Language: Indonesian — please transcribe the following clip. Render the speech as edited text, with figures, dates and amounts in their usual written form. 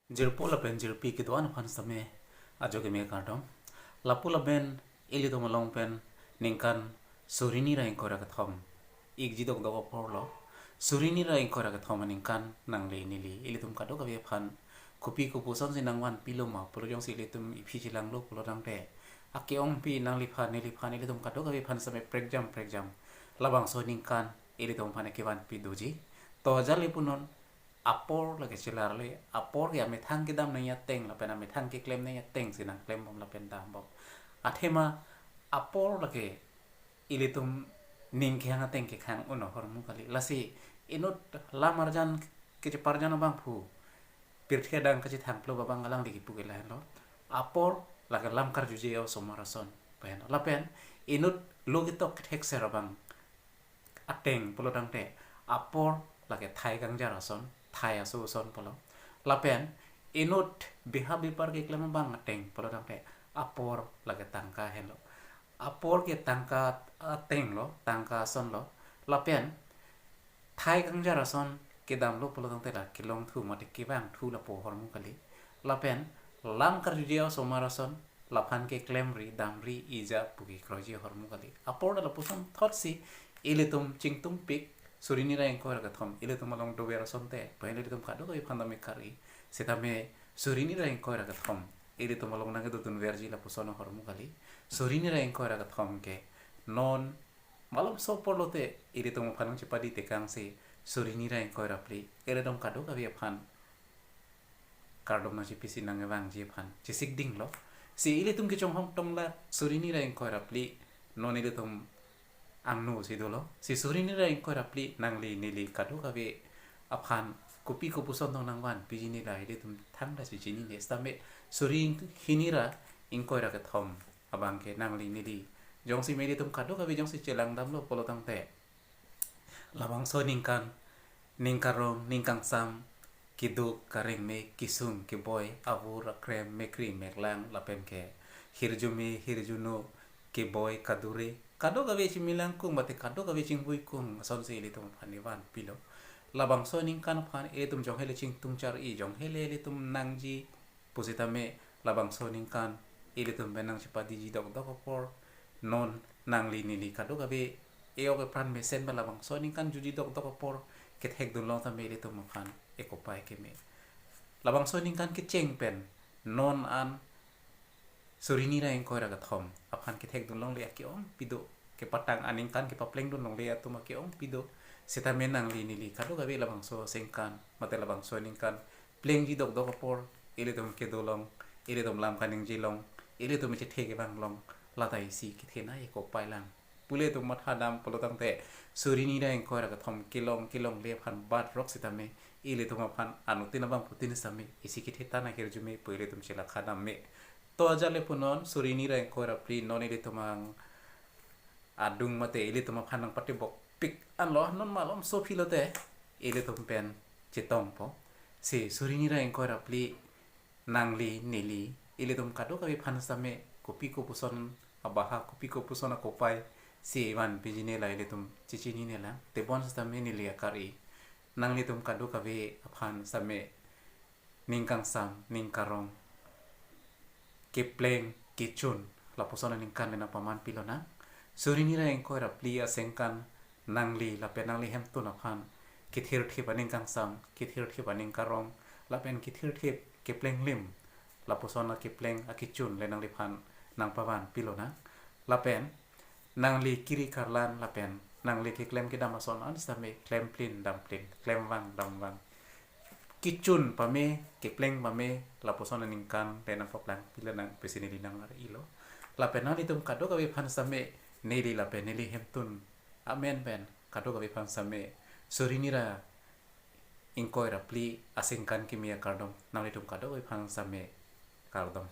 Jirpo la pen jirpi ki tuan pan same ajo ke me kadom lapu la ben ili to malong pen ningkan surini ra ingkora ka thom ik jidok do por lo surini ra ingkora ka thom ningkan nang le nili ili tum kado ka be phan kupi ku puson si nang wan piloma puro jong si ili tum iphi chilang lo pulo dang te akeong pi nang li phan ili tum kado ka be phan same prek jam labang so ningkan ili tum phan ke wan pi doji to jali punon apor lagi cilar le apor ya me thang ke dam na ya teng la pena me thang ke klem na ya teng sinang klem bom la pen dam bom athema apor lagi ilitum ning ke hang teng ke khang uno hormu kali lasi inut la marjan ke je parjan bang phu pirthe dang ke thang plo babang alang lagi pu ke la lo apor lagi lam kar juje o somarason pen la pen inut logitok thek serabang ateng polo dang te apor lagi thai gang jarason thai asu son polo lapen inut biha bipar ke klema bang ateng polo dang te apor lagi tangka helo apor ke tangka ateng lo tangka son lo lapen thai gang jarason ke dam lo polo dang te la kilong thu mate ke bang thu la po hormu kali lapen lam kar jio somarason lapan ke klem ri dam ri ija pugi kroji hormu kali apor la puson thot si ilitum chingtum pik surini ra engko ra thom ilitum along do vera sonte paile ilitum kado ko ifanda me kari setame surini ra engko ra thom ilitum along na ke tun verji la pusono hormu kali surini ra engko ra thom ke non malam so porlote ilitum phanang chipadi tekang se surini ra engko ra pli ilitum kado ka be phan kardom na chipisi nang wang je phan chisik ding lo si ilitum ke chong hom tong la surini ra engko ra pli non ilitum angno si dolo si surini ra ingko rapli nangli nili kado kabe aphan kopi ko puson dong nangwan pijini la ide tum thangda si jini ne stame surin hinira ingko ra ka thom abang ke nangli nili jong si meli tum kado kabe jong si chelang dam lo polo tang te labang so ningkan ningkarong ningkang sam kidu kareng me kisung ke boy avur krem me kri meklang lapem ke hirjumi hirjuno ke boy kadure kado gawe chimilang kung mate kado gawe chingbui kung son se ile tum phani wan pilo labang so ning kan phan e tum jong hele ching tung char i jong hele le tum nangji posita me labang so ning kan ile tum benang chipadi ji dok dok por non nangli nili kado gawe e o pran me sen ba labang so ning kan juji dok dok por ket hek dun long ta me ile tum phan e ko pai ke me labang so ning kan ke cheng pen non an surini ra engko ra thom aphan ke thek dun long le ki om pido ke patang aning kan ke papleng dun long le atuma ke om pido seta menang li nili kado gabe labang so sengkan mate labang so ning kan pleng ji dok dok por ile tum ke dolong ile tum lam kaning ji long ile tum che theke bang long latai si ke thena e ko pailang pule tum matha dam polo tang te surini ra engko ra thom kilong le phan bat rok seta me ile tum phan anutin bang putin same isi ke theta na herjume pule tum chela khadam me to ajale punon surini ra engko ra pri non ile tumang adung mate ile tum phanang pati bok pik an lo non malom so philote ile tum pen chitong po se surini ra engko ra pli nangli nili ile tum kado ka phan same kopi ko puson abaha kopi ko puson ko pai si wan bijine la ile tum chichini ne la te bon same nili akari nangli tum kado ka be phan same ningkang sam ningkarong kepleng kechun la posona ningkan na paman pilona surini ra engko ra pli asengkan nangli la penangli hem tu na phan kithir thi baning kang sam kithir thi baning karong la pen kithir thi kepleng lim la posona kepleng akichun le nangli phan nang pawan pilona la pen nangli kiri karlan la pen nangli ke klem ke damason an same klem plin dam plin klem wang dam wang kichun pame kepleng pame la posona ningkan le nang paplang pilanang pesini linang ar ilo la penali tum kado ka phan same neli la pen neli hem tun amen pen kado ka phan same surini ra ingkoi ra pli asingkan kimia kardom nangli tum kado phan same kardom